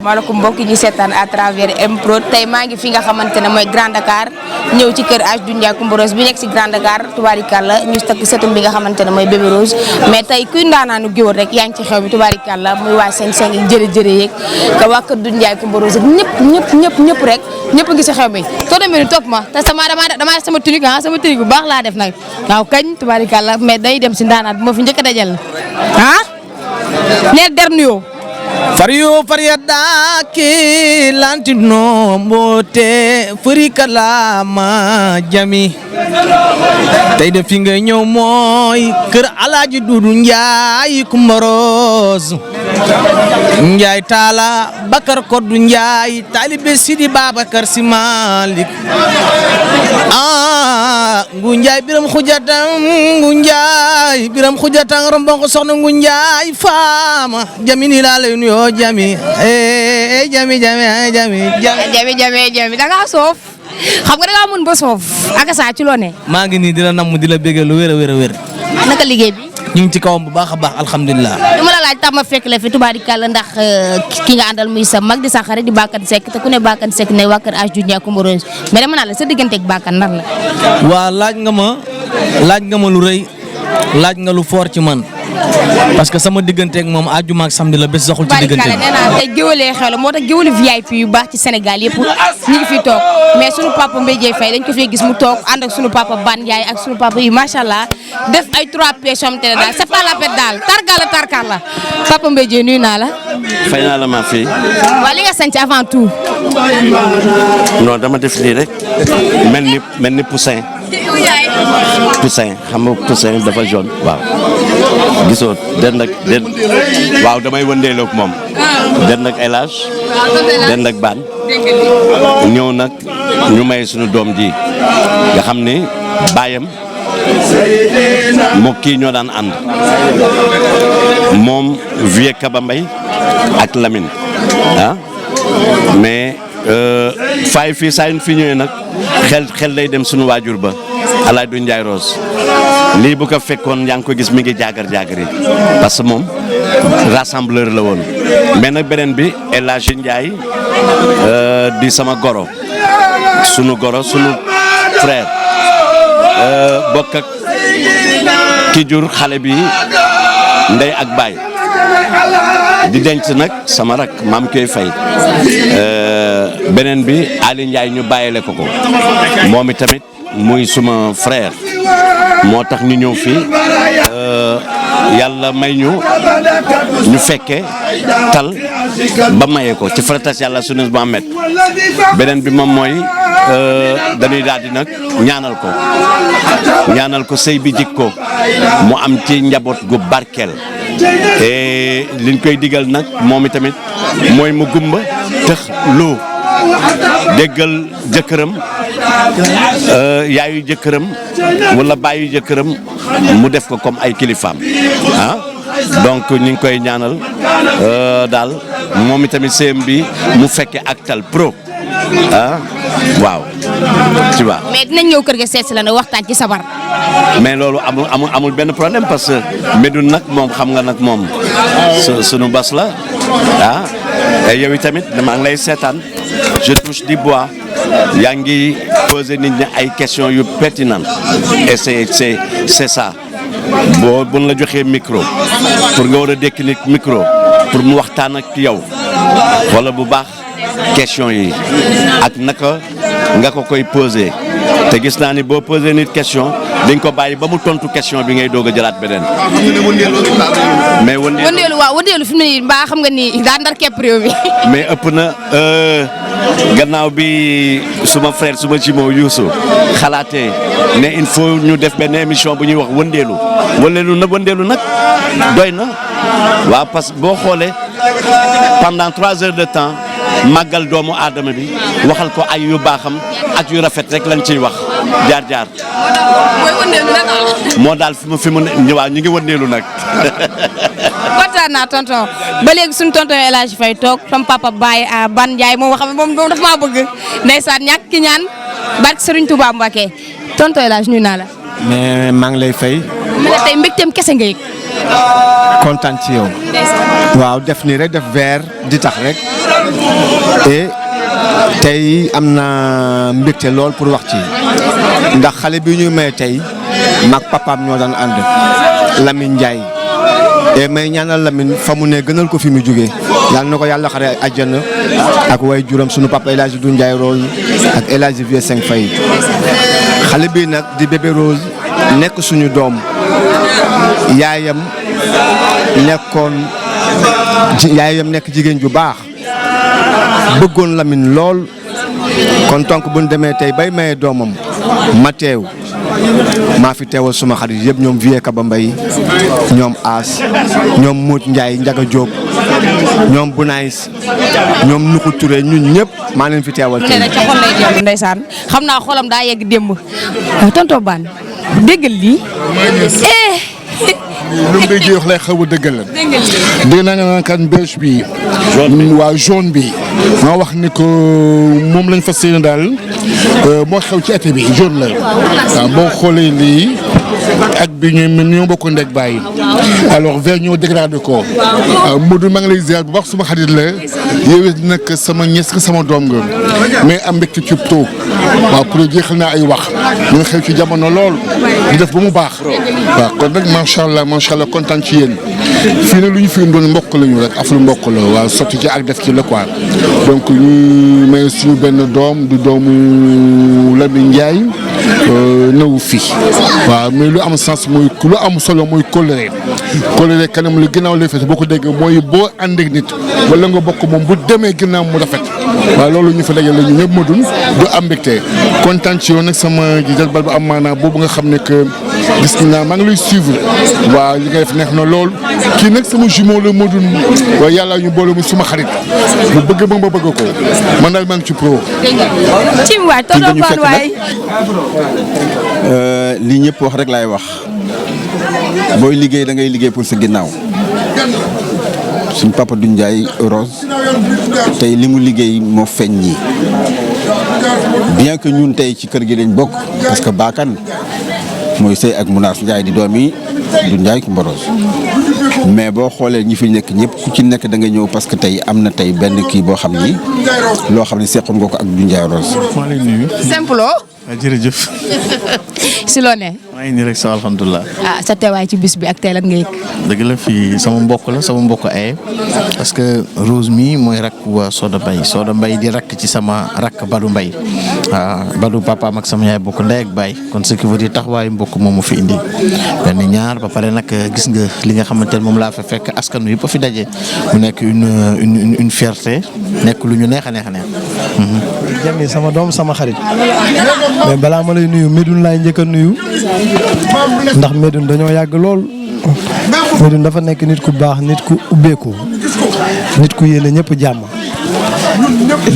asalaamaaleykum mbokk ñi seetaan à travers MPROD tey maa ngi fi nga xamante ne mooy Grand Dakar ñëw ci kër Astou Ndiaye Coumba Rose bi nekk si Grand Dakar tubaarikàlla ñu takk setum bi nga xamante ne mooy Bébé Rose mais tey kuy ndaanaanu géwël rek yaa ngi ci xew mi tubaarikàlla muy waa seen yi jërë yeeg ka waa kër Astou Ndiaye Coumba Rose ñëpp rek ñëpp ngi si xew mi soo demee ni topp ma te dama sama tunique bu baax laa def nag waaw kañ tubaarikàlla mais day dem si ndaanaan bu ma fi njëkk a dajal ne dernier fariyo fariyada ke lantino mbote fari kalama jami tey de fi nga ñëw mooy kër Alaaji Dudu Njaay Coumba Rose Njaay Taala Bakar Koddu Njaay taalibe Sidi Babacar Si Malik ngu Njaay biram xujatang rombon ko soxna ngu Njaay faama jami ni laa lay nuyoo jami jami da ngaa soof xam nga da ngaa mën ba soof ak saa ci loo ne. maa ngi nii di la namm di la béggee lu wér a wér. naka liggéey bi. ñu ngi ci kawam bu baax a baax alhamdulilah. li ma la laaj tax ma fekk la fi tubaarikàlla ndax ki nga àndal muy sa mag di sa xarit di Bakane Seck te ku ne Bakane Seck ne waa kër Astou Ndiaye Coumba Rose mais dama naa la sa digganteeg Bakane nar la. waa laaj nga ma lu rëy laaj nga lu fort ci man. parce que sama digganteeg moom àjjuma ak samedi la bés doxul ci diggante bi. nee naa tey géwalee xew la moo tax géwali VIP yu baax ci Sénégal yëpp ñu ngi fi toog mais sunu papa Mbaye Dieye Faye dañ ko fee gis mu toog ànd ak sunu papa Ban Ndiaye ak sunu papa yi macha allah def ay 3 pièces yoo xamante ne daal c'est pas la peine daal tarkal la papa Mbaye Dieye nuyu naa la. fay naa la ma fii. waaw li nga sant avant tout. non dama def lii rek mel ni poussin xam nga poussin dafa jaune waaw. gisoo waaw damay wëndeeloog moom den ak élage den ak baan ñëw nag ñu may suñu doom ji nga xam ni baayam moo kii ñoo daan ànd moom Vieux Kaba Mbaye ak Lamine mais faay fii saa yu fi ñëwee nag xel day dem suñu waajur ba Alaaji Ndiaye Rose lii bu ko fekkoon yaa ngi ko gis mi ngi jaagar yi parce que moom rassembleur la woon mais nag beneen bi El Hadji Ndiaye di sama goro sunu frère bokk ak ki jur xale bi ndey ak baay di denc nag sama rak maam koy fay beneen bi Ali Ndiaye ñu bàyyile ko moom itamit muy suma frère moo tax ñu ñëw fii yàlla may ñu fekke tal ba maye ko ci faratas yàlla sunes bu amet beneen bi moom mooy dañuy daal di nag ñaanal ko sëy bi jikko mu am ci njaboot gu barkeel liñ koy digal nag moom itamit mooy mu gumba tëx loo déggal jëkkëram yaayu jëkkëram wala baayu jëkkëram mu def ko comme ay kilifaam donc ñu ngi koy ñaanal daal moom itamit sëyam bi mu fekke ak tal pro waaw tu vois. mais dinañ ñëw kër ga seet si la ne waxtaan ci sabar. mais loolu amul benn problème parce que Médoune nag moom xam nga nag moom sunu bas la yow itamit maa ngi lay seetaan je touche du bois yaa ngi poser nit ñi ay questions yu pertinentes et c'est ça buñ la joxee micro pour nga war a dékk nit micro pour mu waxtaan ak yow wala bu baax question yi ak naka nga ko koy poser te gis naa ni boo poser nit question dañ ko bàyyi ba mu tontu question bi ngay doog a jëlaat beneen. mais wëndeelu fi mu ne nii mbaa xam nga ni daa ndar képp réew mi. mais ëpp na gannaaw bi suma frère suma jumeau Youssou xalaatee ne il faut ñu def benn émission bu ñuy wax wëndeelu nag doy na waaw parce que boo xoolee pendant 3 heures de temps màggal doomu aadama bi waxal ko ay yu baaxam ak yu rafet rek lañ ciy wax jaar. mooy wëndeelu nag moo daal fi mu ne waaw ñu ngi wëndeelu nag. kontaan naa tonton ba léegi suñu tonton El Hadji Faye toog sama papa Baye Ban Ndiaye moom xam moom dafa maa bëgg ndeysaan ñàkk ki ñaan barke Serigne Touba Mbacké tonton El Hadji nuyu naa la. mais maa ngi lay fay. mu ne tey mbégteem kese nga yëg. kontaan ci yow. waaw def nii rek def verre di tax rek et tey am na mbégte lool pour wax ci ndax xale bi ñuy may tey mag papaam ñoo daan ànd Lamine Ndiaye et may ñaanal Lamine fa mu ne gënal ko fi mu jógee yàlla na ko yàlla xare àjjana ak way juram sunu papa El Hadj Doudou Ndiaye Rose ak El Hadj Vieux Seng Faye xale bi nag di bébé Rose nekk suñu doom yaayam nekk jigéen ju baax bëggoon Lamine lool kon tonk bu ñu demee tey bay maye doomam ma teew maa fi teewal suma xarit yëpp ñoom Vieux Kaba Mbaye ñoom As ñoom Mout Ndiaye Ndiaga Diop ñoom Bunays ñoom Nuku Touré ñun ñëpp maa leen fi teewal tey. ndeysaan xam naa xolam daa yegg démb tonton Bane déggal lii lu mbéy ji wax lay xaw a dëggal la. dégg naa nga naan kan beige bi. waa jaune bi. ma wax ni ko moom lañ fas yéene daal moo xew ci été bi jaune la. waaw boo xoolee lii ak bi ñoo bokk ndeg bàyyi. alors vert ñoo dégradé ko. waaw Modou maa ngi lay ziar bu baax suma xarit la. yow it nag sama ñees ka sama doom nga. mais am mbégte ci toog. waaw pour jeexal naa ay wax. ñu xew ci jamono lool. di def ba mu baax. waaw kon nag macha allah kontaan ci yéen fii nag lu ñu fi doon mbokk lañu rek affaire mbokk la waaw sotti ci ak def ci la quoi donc ñu may suñu benn doom du doomu Lamine Ndiaye nëwu fi waaw mais lu am sens mooy lu am solo mooy coloré kanam lu ginnaaw lay fete boo ko déggee mooy boo ànd ak nit wala nga bokk moom bu demee ginnaaw mu rafet waaw loolu ñu fa dajale ñu ñëpp ma dun du am mbégte kontaan ci yow nag sama jël bal bu am maanaam boobu nga xam ne que gis naa maa ngi lay suivre waaw li nga def neex na lool kii nag sama jumeau la Modou waaye yàlla ñu boole mu suma xarit bu bëgg ba ma bëgg ko man daal maa ngi ci pro. cim waay tonton Bane waay. li ñëpp wax rek laay wax booy liggéey da ngay liggéey pour sa ginnaaw suñ papa Doudou Ndiaye Rose tey li mu liggéey moo feeñ ñi bien que ñun tey ci kër gi dañ bokk parce que Bakane mooy sëy ak Mounass Ndiaye di doomi Doudou Ndiaye Coumba Rose mais boo xoolee ñi fi nekk ñëpp ku ci nekk da nga ñëw parce que tey am na tey benn kii boo xam ni loo xam ne seqoon nga ko ak Doudou Ndiaye Rose. maa lay nuyu. simple jërëjëf. si loo ne. maa ngi nii rek sa alhamdulilah. sa teewaay ci bis bi ak tey lan nga yëg. dëgg la fii sama mbokk ay parce que Rose mi mooy rakk waa Soda Mbaye di rakk ci sama rakk Badou Mbaye Badou papaam ak sama yaay bokk ndey ak baay kon ce qui veut dire taxawaayu mbokk moom mu fi indi benn ñaar ba pare nag gis nga li nga xamante ne moom laa fa fekk askan wi yëpp a fi daje mu nekk une fierté nekk lu ñu neex a neex. Jami sama doom sama xarit mais balaa ma lay nuyu Médoune laay njëkk a nuyu ndax Médoune dañoo yàgg lool Médoune dafa nekk nit ku baax nit ku ubbeeku nit ku yéene ñëpp jàmm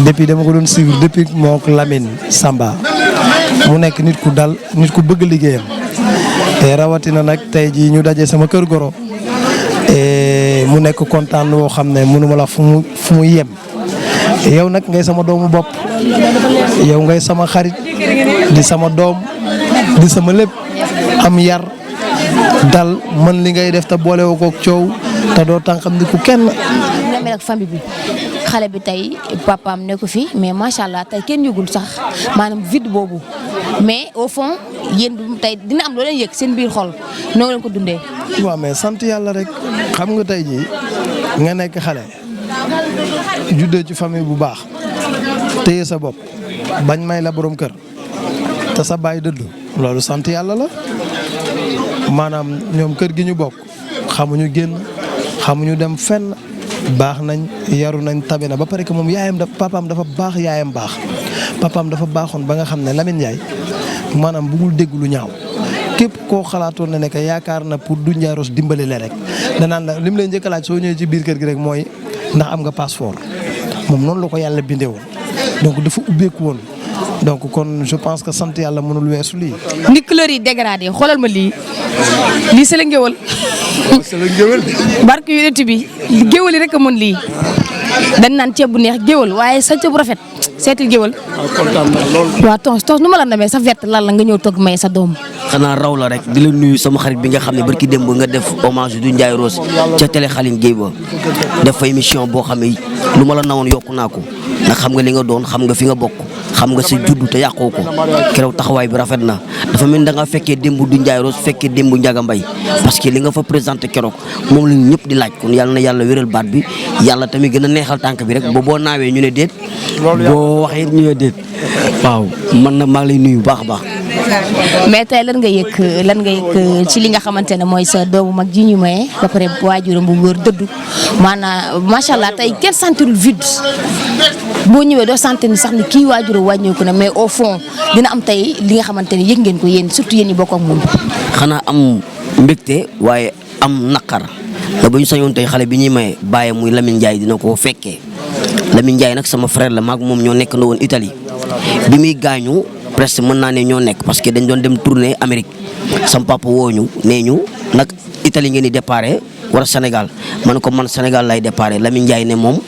depuis dama ko doon suivre depuis mook Lamine Samba mu nekk nit ku dal nit ku bëgg liggéeyam te rawatina nag tey jii ñu daje sama kër goro mu nekk kontaan woo xam ne mënuma la fu mu yem yow nag ngay sama doomu bopp yow ngay sama xarit di sama doom di sama lépp am yar dal mën li ngay def te boole woo koog coow te doo tànqam di ku kenn. nga mel ak famille bi xale bi tey papaam ne ko fi mais macha allah tey kenn yëgul sax maanaam vide boobu mais au fond yéen tey dina am loo leen yëg seen biir xol noo leen ko dundee. waaw mais sant yàlla rek xam nga tey jii nga nekk xale. juddee ci famille bu baax téye sa bopp bañ may la borom kër te sa baay dëddu loolu sant yàlla la maanaam ñoom kër gi ñu bokk xamuñu génn xamuñu dem fenn baax nañ yaru nañ tabe na ba pare que moom yaayam papaam dafa baax yaayam baax papaam dafa baaxoon ba nga xam ne Lamine Ndiaye maanaam bugul dégg lu ñaaw képp koo xalaatoon ne que yaakaar na pour Doudou Ndiaye Rose dimbali la rek danaan la lim lay njëkk a laaj soo ñëwee ci biir kër gi rek mooy ndax am nga passeport moom noonu la ko yàlla bindee woon donc dafa ubbeeku woon donc kon je pense que sant yàlla mënul weesu lii. ni couleur yi dégradé xoolal ma lii c'est la ngéwal. c'est la ngéwal. barke yu bi géwal yi rek a mën lii dañ naan ceeb bu neex géwal waaye sa ceeb bu rafet seetil géwal. kontaan naa lool. waaw tos nu ma la demee sa verte lan la nga ñëw toog may sa doom. xanaa raw la rek di la nuyu sama xarit bi nga xam ne barki démb nga def hommage du Ndiaye Rose ca télé Xalim Gueye ba def fa émission boo xam ne lu ma la nawoon yokku naa ko ndax xam nga li nga doon xam nga fi nga bokk xam nga sa juddu te yàqoo ko keroog taxawaay bi rafet na dafa mel ni da nga fekkee démb du Ndiaye Rose fekkee démb Ndiaga Mbaye parce que li nga fa présenté keroog moom la ñëpp di laaj kon yàlla na yàlla wéral baat bi yàlla tamit gën a neexal tànk bi rek boo naawee ñu ne déet boo waxee ñu ne déet waaw man na maa ngi lay nuyu bu baax a baax. mais tey lan nga yëg ci li nga xamante ne mooy sa doomu mag ji ñu maye ba pare waajuram bu góor dëddu maanaam macha allah tey kenn sentirul vide boo ñëwee doo sentir ni sax ni kii waajuram wàññeeku na mais au fond dina am tey li nga xamante ne yëg ngeen ko yéen surtout yéen ñi bokk ak moom. xanaa am mbégte waaye am naqar la ba ñu sañoon tey xale bi ñuy maye bàyyi muy Lamine Ndiaye dina ko fekkee Lamine Ndiaye nag sama frère la maag moom ñoo nekk na woon Italie bi muy gaañu. presque mën naa ne ñoo nekk parce que dañ doon dem tournée Amérique sam papa woo ñu nee ñu nag Italie ngeen di déparé wala Sénégal man ko man Sénégal lay déparé Lamine Ndiaye ne moom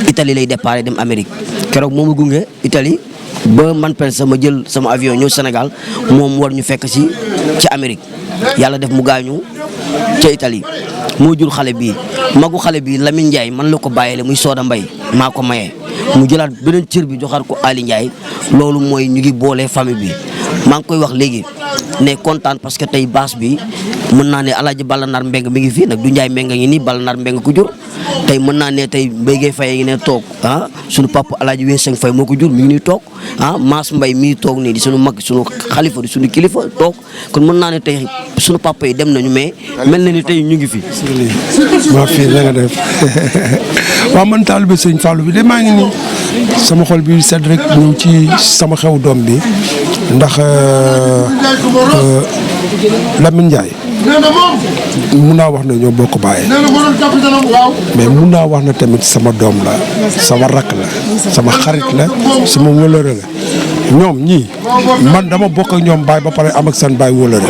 Italie lay déparé dem Amérique keroog moom a gunge Italie ba man persa ma jël sama avion ñëw Sénégal moom war ñu fekk ci Amérique yàlla def mu gaañu ca Italie moo jur xale bii magu xale bii Lamine Ndiaye man la ko bàyyile muy Soda Mbaye maa ko mayee mu jëlaat beneen cër bi joxaat ko Ali Ndiaye loolu mooy ñu ngi boole famille bi maa ngi koy wax léegi ne kontaan parce que tey baas bi mën naa ne Alaaji Ballanaar Mbeng mi ngi fi nag du Ndiaye Mbeng ngi nii Ballanaar Mbeng ko jur tey mën naa ne tey Mbaye Faye ngi ne toog suñu papa Alaaji Weeseng Faye moo ko jur mi ngi nii toog Maas Mbay mii toog nii di suñu mag suñu xalifa di suñu kilifa toog kon mën naa ne tey suñu papa yi dem nañu mais mel na ni tey ñu ngi fi. maa fi na nga def waaw man taalibe Sëñ Fallou bi de maa ngi nii sama xol bi sedd rek ñëw ci sama xew doom bi ndax Lamine Ndiaye mun naa wax ne ñoo bokk baay mais mun naa wax ne tamit sama doom la sama rakk la sama xarit la sama wëlëre la ñoom ñii man dama bokk ak ñoom baay ba pare am ak seen baay wëlëre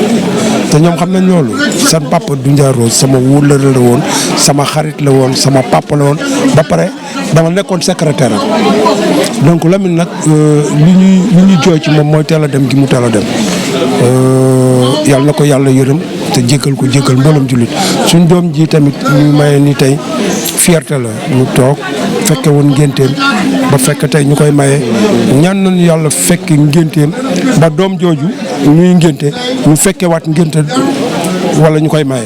te ñoom xam nañ loolu seen papa du Ndiaye Rose sama wëlëre la woon sama xarit la woon sama papa la woon ba pare dama nekkoon secrétaire am donc Lamine nag li ñuy jooy ci moom mooy teel a dem gi mu teel a dem yàlla na ko yàlla yërëm te jéggal ko jéggal mboolem jullit suñ doom ji tamit ñu maye ni tey fierté la ñu toog fekke woon ngénteem ba fekk tey ñu koy maye ñaan nañu yàlla fekk ngénteem ba doom jooju ñuy ngénte ñu fekke waat ngénte wala ñu koy maye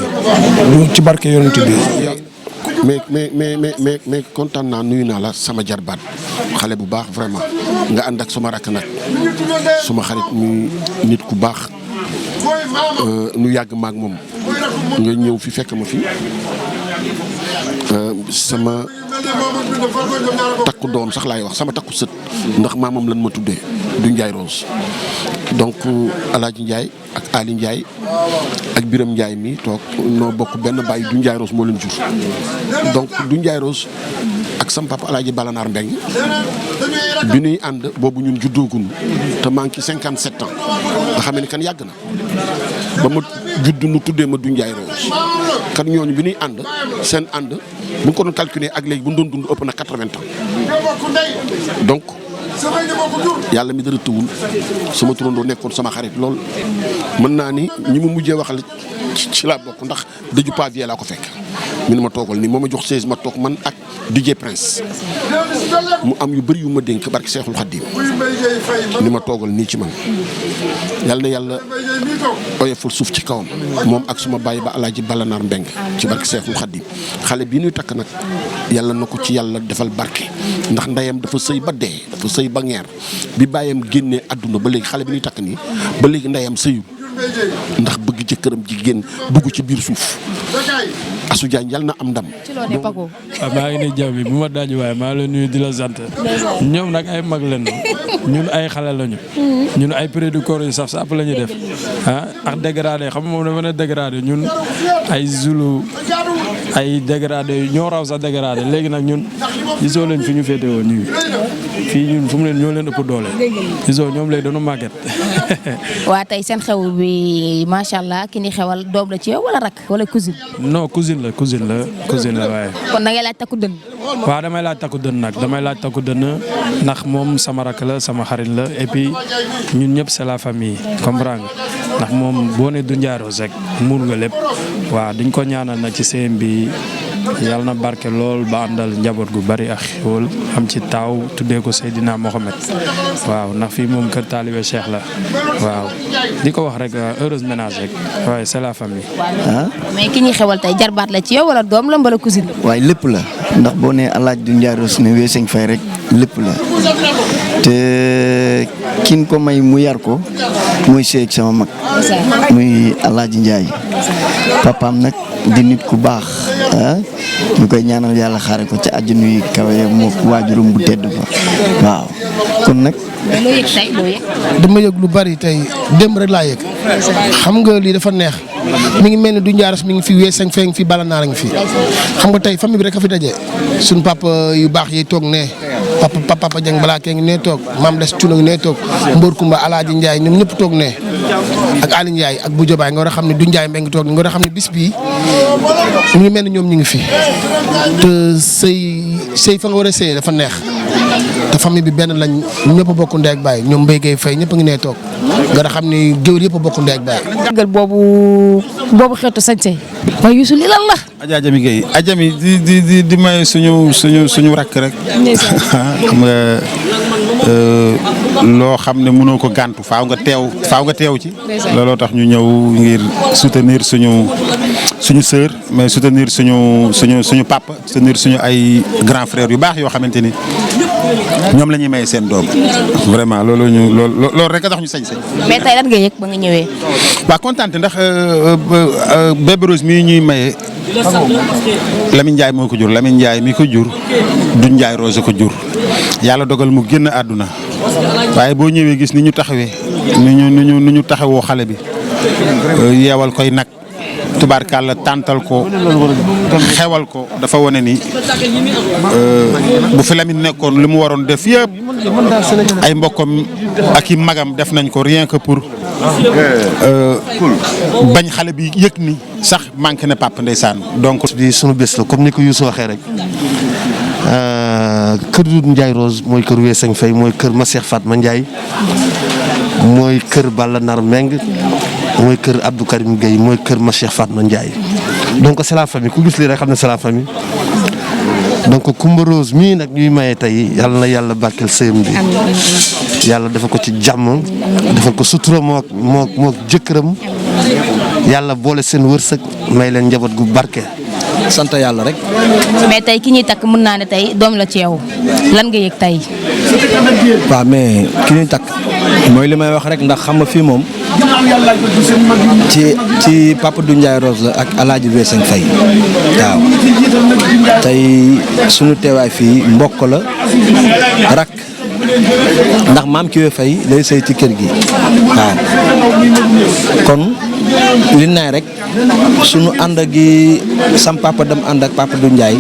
ñu ci barke yonent bi. mais kontaan naa nuyu naa la sama jarbaat xale bu baax vraiment nga ànd ak suma rakk nag suma xarit muy nit ku baax nu yàgg maag moom nga ñëw fi fekk ma fi sama takku doom sax laay wax sama takku sët ndax maamam lan ma tuddee du Ndiaye Rose donc Alaaji Ndiaye ak Ali Ndiaye ak Biram Ndiaye mi toog noo bokk benn bàyyi du Ndiaye Rose moo leen jur donc du Ndiaye Rose ak sam papa Alaaji Ballanaar Mbeng bi ñuy ànd boobu ñun juddoogun te maa ngi ci 57 ans nga xam ne kan yàgg na ba ma judd nu tuddee ma du Ndiaye Rose kan ñooñu bi ñuy ànd seen ànd bu ñu ko doon calculer ak léegi bu ñu doon dund ëpp na 80 ans donc yàlla mi dara tëwul sama turandoo nekkoon sama xarit lool mën naa ni ñi ma mujjee waxal ci laa bokk ndax dëju Pavie laa ko fekk mi ne ma toogal nii moo ma jox 16 ma toog man ak DJ Prince mu am yu bëri yu ma dénk barki Seexul Xaddim ni ma toogal nii ci man yàlla na yàlla oyofal suuf ci kawam moom ak suma bàyyi ba Alaaji Ballanaar Mbeng ci barki Seexul Xaddim xale bii ñuy takk nag yàlla na ko ci yàlla defal barke ndax ndeyam dafa sëy ba dee dafa sëy ba ngeer bi bàyyam génnee àdduna ba léegi xale bi ñuy takk nii ba léegi ndeyam sëyu ndax bëgg jëkkëram jigéen dugg ci biir suuf Asu Jaañ yàlla na am ndam. maa ngi ne jàmm bi bu ma daaju waaye maa la nuyu di la sant ñoom nag ay mag lañu ñun ay xale lañu ñun ay près du corps yu saf sàpp la ñuy def ak dégradé xam nga moom dafa ne dégradé ñun ay zulu ay dégradé ñoo raw sax dégradé léegi nag ñun gisoo leen fi ñu féete woon ñu fii ñun fu mu leen ñoo leen ëpp doole gisoo ñoom léegi dañu màgget. waa tey seen xew bi macha allah ki ni xewal doom la ci yow wala rak wala cousine. non cousine la waaye. kon da ngay laaj takku dënn. waaw damay laaj takku dënn nag damay laaj takku dënn ndax moom sama rakk la sama xarit la et puis ñun ñëpp c'est la famille comprendre nga ndax moom boo ne du Ndiaye Rose rek muur nga lépp waaw diñ ko ñaanal nag ci seen bi yàlla na barke lool ba àndal njaboot gu bari ak xéwal am ci taaw tuddee ko Seydina Mohamed waaw ndax fii moom kër taalibe Cheikh la waaw di ko wax rek heureuse ménage rek waaye c'est la famille. mais ki ñuy xewal tey jarbaat la ci yow wala doom la mbala cousine. waaye lépp la ndax boo nee El Hadj Ndiaye Rose ne Weeseng Faye rek lépp la te kin ko may mu yar ko muy seeg sama mag muy El Hadj Ndiaye papaam nag di nit ku baax ñu koy ñaanal yàlla xaare ko ci àjjana yu kawe moo waajuram bu tedd fa waaw kon nag. mais loo yëg tey loo yëg. dama yëg lu bari tey démb rek laa yëg xam nga lii dafa neex mi ngi mel ni du njaaras mi ngi fi Weeseng Faye ngi fi bala naa ngi fi xam nga tey famille bi rek a fi daje suñ papa yu baax yi toog ne papa Dieng balaa kee ngi ne toog maam des Cuuna ngi ne toog Mbor Kumba Alaaji Ndiaye ñoom ñëpp toog ne ak Ali Ndiaye ak bu Jobaay nga war a xam ne du Ndiaye mbeng toog nga war a xam ne bis bii mi ngi mel ni ñoom ñu ngi fi te sëy fa nga war a sëy dafa neex te famille bi benn lañ ñëpp a bokk ndey ak baay ñoom Mbaye Gueye Faye ñëpp a ngi nee toog nga xam ni géwél yëpp a bokk ndey ak baay. dëggal boobu xeetu sañse waaye Youssou li lan la. Adja Jami Gueye Adjami di may suñu rakk rek. xam nga loo xam ne mënoo ko gàntu faaw nga teew ci. looloo tax ñu ñëw ngir soutenir suñu sœur mais soutenir suñu papa soutenir suñu ay grand frère yu baax yoo xamante ni ñoom la ñuy may seen doom vraiment loolu rek a tax ñu sañ-sañ. mais tey lan nga yëg ba nga ñëwee. waa kontaan ndax Bébé Rose mii ñuy maye Lamine Ndiaye moo ko jur Lamine Ndiaye mi ko jur du Ndiaye Rose ko jur yàlla dogal mu génn àdduna waaye boo ñëwee gis ni ñu taxawee ni ñu taxawoo xale bi yeewal koy nag tubaarkàlla tàntal ko xewal ko dafa wane ni bu fi Lamine nekkoon li mu waroon def yëpp ay mbokkam ak i magam def nañ ko rien que pour bañ xale bi yëg ni sax manqué na papa ndeysaan donc. di sunu bés la comme ni ko Youssou waxee rek kër Doudou Ndiaye Rose mooy kër Weeseng Faye mooy kër ma Cheikh Fatma Ndiaye mooy kër Balla Nar Meng mooy kër Abdou Karim Gueye mooy kër ma Cheikh Fatma Ndiaye donc c'est la famille ku gis lii rek xam ne c'est la famille donc Coumba Rose mii nag ñuy maye tey yàlla na yàlla barkeel sëyam bi yàlla dafa ko ci jàmm dafa ko sutura moo jëkkëram yàlla boole seen wërsëg may leen njaboot gu barke. sant yàlla rek. mais tey ki ñuy takk mën naa ne tey doom la ci yow lan nga yëg tey. waaw mais ki ñuy takk mooy li may wax rek ndax xam nga fii moom ci papa du Ndiaye Rose la ak El Hadj Weeseng Faye waaw tey sunu teewaay fii mbokk la rak ndax maam Kiwe Faye day sëy ci kër gi waaw kon li naay rek sunu ànd gi sam papa dem ànd ak papa du Ndiaye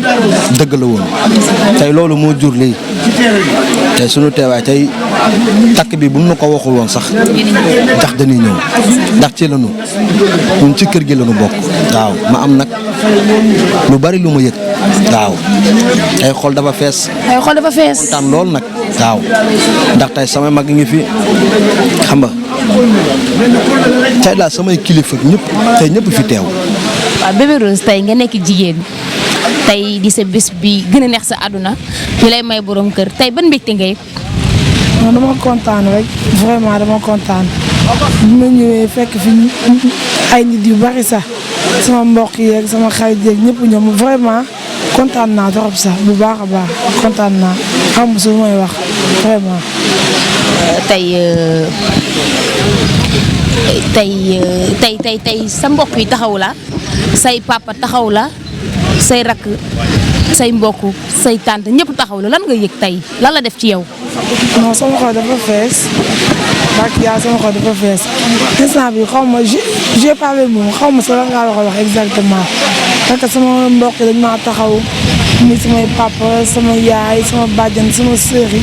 dëgg la woon tey loolu moo jur lii tey sunu teewaay tey takk bi bu nu ko waxul woon sax ndax dañuy ñëw ndax ci lañu ñun ci kër gi lañu bokk waaw ma am nag lu bari lu ma yëg waaw ay xol dafa fees kontaan lool nag waaw ndax tey sama mag ngi fi xam nga tey daal samay kilifa ñëpp tey ñëpp fi teew. waaw Bébé Rose tey nga nekk jigéen tey di sa bés bi gën a neex sa àdduna ñu lay may borom kër tey ban mbégte ngay. non dama kontaan rek vraiment dama kontaan bi ma ñëwee fekk fi ay nit yu bari sax sama mbokk yeeg sama xarit yeeg ñëpp ñoom vraiment kontaan naa trop sax bu baax a baax kontaan naa xam su may wax vraiment. tey sa mbokk yi taxaw la say papa taxaw la say rakk say mbokk say tante ñëpp taxaw la lan nga yëg tey lan la def ci yow. non sama xol dafa fees bak yaa sama xol dafa fees instant bi xaw ma j'ai parlé moom xaw ma sa lan ngaa la ko wax exactement parce que sama mbokk dañ maa taxaw muy samay papa sama yaay sama bàjjan sama sœur yi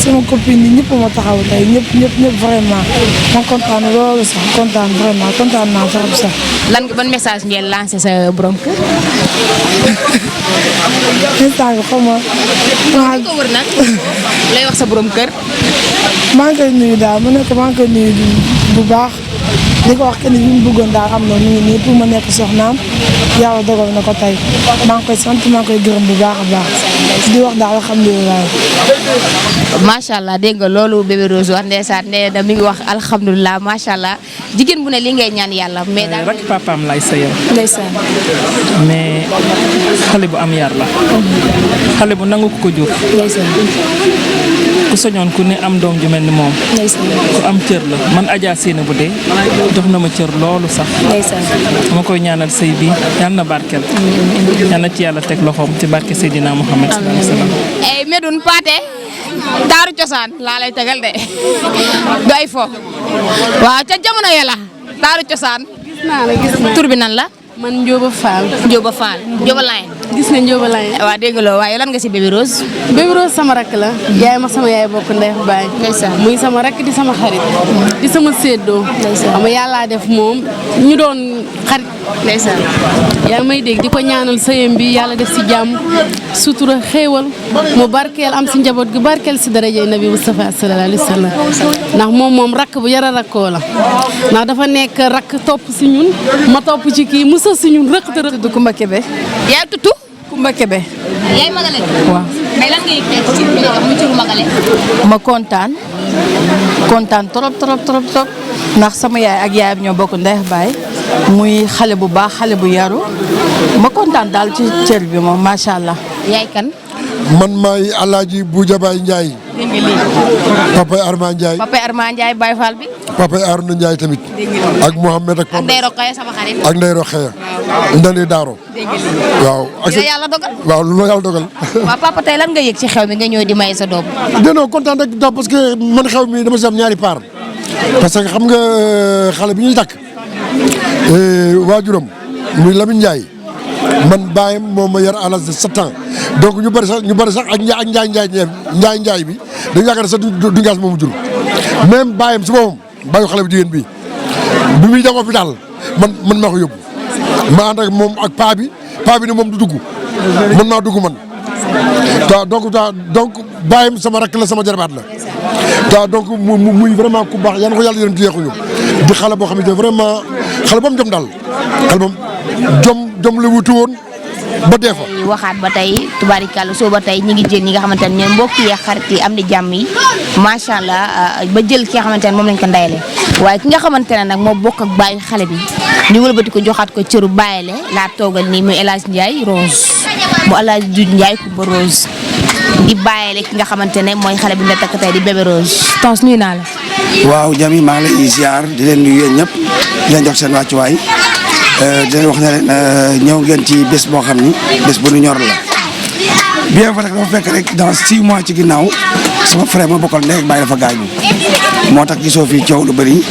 sama copine yi ñëpp ma taxaw tey ñëpp vraiment ma kontaan loolu sax kontaan vraiment kontaan naa trop sax. lan nga ban message ngeen lancé sa borom kër. instant bi xaw ma. li ko wër nag lay wax sa borom kër. maa ngi koy nuyu daal mu nekk maa ngi koy nuyu bu baax di ko wax que ni li mu bëggoon daal am na mu ngi nii pour ma nekk soxnaam yàlla dogal na ko tey maa ngi koy sant maa ngi koy gërëm bu baax a baax di wax daal alhamdulilah. macha allah dégg nga loolu bébé Rose wax ndeysaan nee na mi ngi wax alhamdulilah macha allah jigéen bu ne li ngay ñaan yàlla. mais daal rek papaam lay sëyal. ndeysaan. mais xale bu am yar la. xale bu nangu ko jur. ndeysaan. ku soñoon ku ne am doom ju mel ni moom. ku am cër la man Adja Sina bu dee jox na ma cër loolu sax. dama koy ñaanal sëy bi yal na barkeel. yal na ci yàlla teg loxoom ci barke Seydina Muhammad sallallahu alayhi wa sallam. ay Medoune Pathé taaru cosaan laa lay tegal de du ay fo waaw ca jamono ya la taaru cosaan. gis naa la gis naa tur bi nan la. man Ndioba Fall. Ndioba Fall Ndioba Line. gis nga Ndioba Line. waaw dégg nga loolu waaye lan nga si bébé Rose. bébé Rose sama rakk la. yaay ma sama yaay bokk ndey baay. muy sama rakk di sama xarit. di sama séddoo. xam nga yàllaa def moom ñu doon xarit. ndeysaan. yaa may dégg di ko ñaanal sëyam bi yàlla def si jàmm sutura xéewal mu barkeel am si njaboot gi barkeel si darajay nabi Mustafa sallallahu alayhi wa sallam ndax moom rakk bu yara rakkoo la ndax dafa nekk rakk topp si ñun ma topp ci kii musa si ñun rëq te rëq. tudd Kumba Kebe. yaay tutu. Kumba Kebe. yaay magale. waaw. mais lan nga yëg tey ci bi nga xam muy turu magale. ma kontaan trop ndax sama yaay ak yaayam ñoo bokk ndey baay muy xale bu baax xale bu yaru ma kontaan daal ci cër bi moom macha allah. yaay kan. man maay Alaaji Buujabaay Ndiaye. dégg nga lii. Papay Arma Ndiaye. Papay Arma Ndiaye Baye Fall bi. Papay Arna Ndiaye tamit. ak Mohamed ak. ak Ndeye Rokhaya sama xarit. ak Ndeye Rokhaya. Ndeye Daaro. dégg nga lii. waaw. ak la yàlla dogal. waaw lu la yàlla dogal. waaw papa tey lan nga yëg ci xew mi nga ñëw di may sa doom. non kontaan rek parce que man xew mi dama si am ñaari part parce que xam nga xale bi ñuy takk waajuram muy Lamine Ndiaye man baayam moom ma yar à l'âge de 7 ans donc ñu bëri sax ak Njaay bi dañu yaakaar ne sax du ngaas moomu jur même baayam si boppam baayu xale bu jigéen bi muy dem hôpital man maa ko yóbbu ma ànd ak moom ak paa bi ne moom du dugg man maa dugg man donc baayam sama rakk la sama jarbaat la donc muy vraiment ku baax yaa na ko yàlla yërëm yeexuñu di xale boo xamante ne vraiment xale bam jom daal xale bam jom la wutu woon ba dee fa. waxaat ba tey tubaarikàlla soo ba tey ñi ngi jël ñi nga xamante ne ñooy mbokk yi xarit yi am di jàmm yi macha allah ba jël ki nga xamante ne moom lañ ko ndayale waaye ki nga xamante ne nag moo bokk ak baayu xale bi ñu wëlbati ko joxaat ko cëru bàyyile laa toogal nii muy El Hadj Ndiaye Rose mu El Hadj Ndiaye Kumba Rose di bàyyile ki nga xamante ne mooy xale bi nga takk tey di bébé Rose. Tons nuyu naa la. waaw Jami maa ngi lay ziar di leen nuyu yéen ñëpp di leen jox seen wàccuwaay di leen wax ne leen ñëw ngeen ci bés boo xam ni bés bu nu ñor la bien vrai que dafa fekk rek dans 6 mois ci ginnaaw sama frère ma bokkal ndey ak baay dafa gaañu moo tax gisoo fii coow lu bëri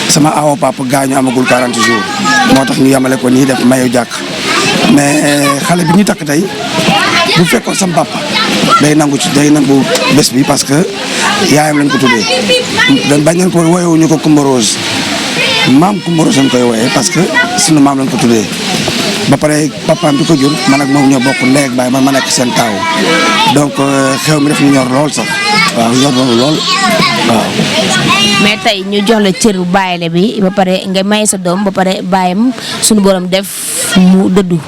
sama awo papa gaañu amagul 40 jours moo tax ñu yamale ko nii def mayu jàkk mais xale bi ñu takk tey bu fekkoon sama papa day nangu bés bi parce que yaayam lañ ko tuddee dañ bañ nañ ko woyewuñu ko Kumba Rose maam Kumba Rose lañ koy woyee parce que sunu maam lañ ko tuddee ba pare papaam bi ko jur man ak moom ñoo bokk ndey ak baay man ma nekk seen taaw donc xew mi def ñu ñor lool sax waaw ñor lool waaw. mais tey ñu jox la cëru bàyyile bi ba pare nga may sa doom ba pare bàyyam suñu borom def mu dëddu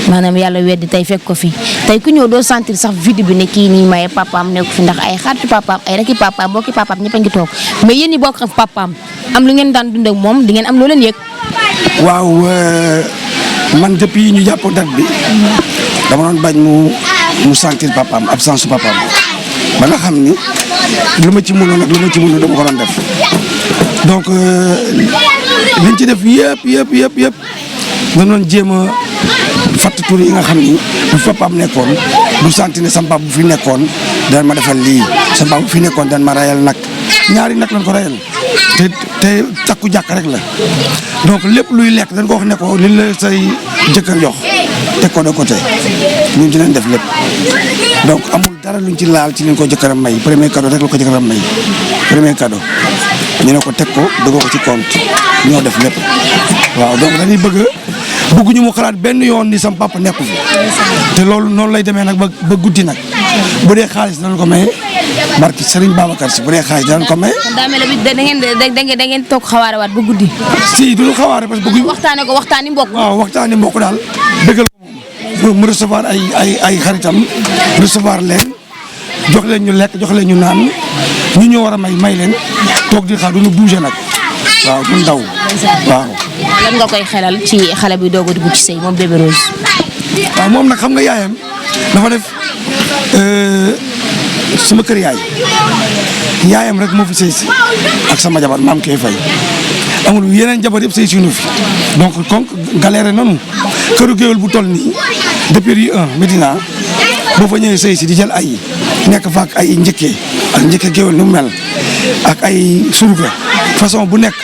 maanaam yàlla weddi tey fekk ko fi tey ku ñëw doo sentir sax vide bi ne kii nii maye papaam nekk fi ndax ay xaritu papaam ay rakki papaam mbokki papaam ñëpp a ngi toog mais yéen ñi bokk ak papaam am lu ngeen daan dund ak moom di ngeen am loo leen yëg. waaw man depuis ñu jàpp date bi dama doon bañ mu sentir papaam absence su papaam ba nga xam ni lu ma ci mënoon ak lu ma ci mënoon dama ko doon def donc liñ ci def yëpp da doon jéem a fatt tur yi nga xam ni bu papaam nekkoon du sentir ne sama papa bu fi nekkoon daan ma defal lii sama papa bu fi nekkoon daan ma rayal nag ñaari nag lañ ko rayal te takku jàkk rek la donc lépp luy lekk dañ ko wax ne ko li la say jëkkër jox teg ko de côté ñun dinañ def lépp donc amul dara luñ ci laal ci liñ ko jëkkëram may premier cadeau rek la ko jëkkëram may premier cadeau ñu ne ko teg ko dëggoo ko ci compte ñoo def lépp waaw donc dañuy bëgg bëgguñu mu xalaat benn yoon ni sam papa nekku fi te loolu noonu lay demee nag ba guddi nag bu dee xaalis danañ ko maye barki Serigne Babacar si bu dee xaalis danañ ko maye. kon daa mel ne da ngeen toog xawaarewaat ba guddi. si duñu xawaare parce que bëgguñu. waxtaani mbokk. waaw waxtaani mbokk daal dëggal ko moom mu recevoir ay xaritam recevoir leen jox leen ñu lekk jox leen ñu naan ñu war a may leen toog di xaar duñu bouger nag waaw duñu daw waaw. lan nga koy xelal ci xale bi doog a dugg ci sëy moom bébé Rose. waaw moom nag xam nga yaayam dafa def sama kër yaayam rek moo fi sëy si ak sama jabar maam kay fay amul yeneen jabar yëpp sëy si nu fi donc galère nanu këru géwél bu toll nii depuis rue 1 Médina boo fa ñëwee sëy si di jël ay nekk fa ak ay njëkkee ak njëkke géwél nu mu mel ak ay surga façon bu nekk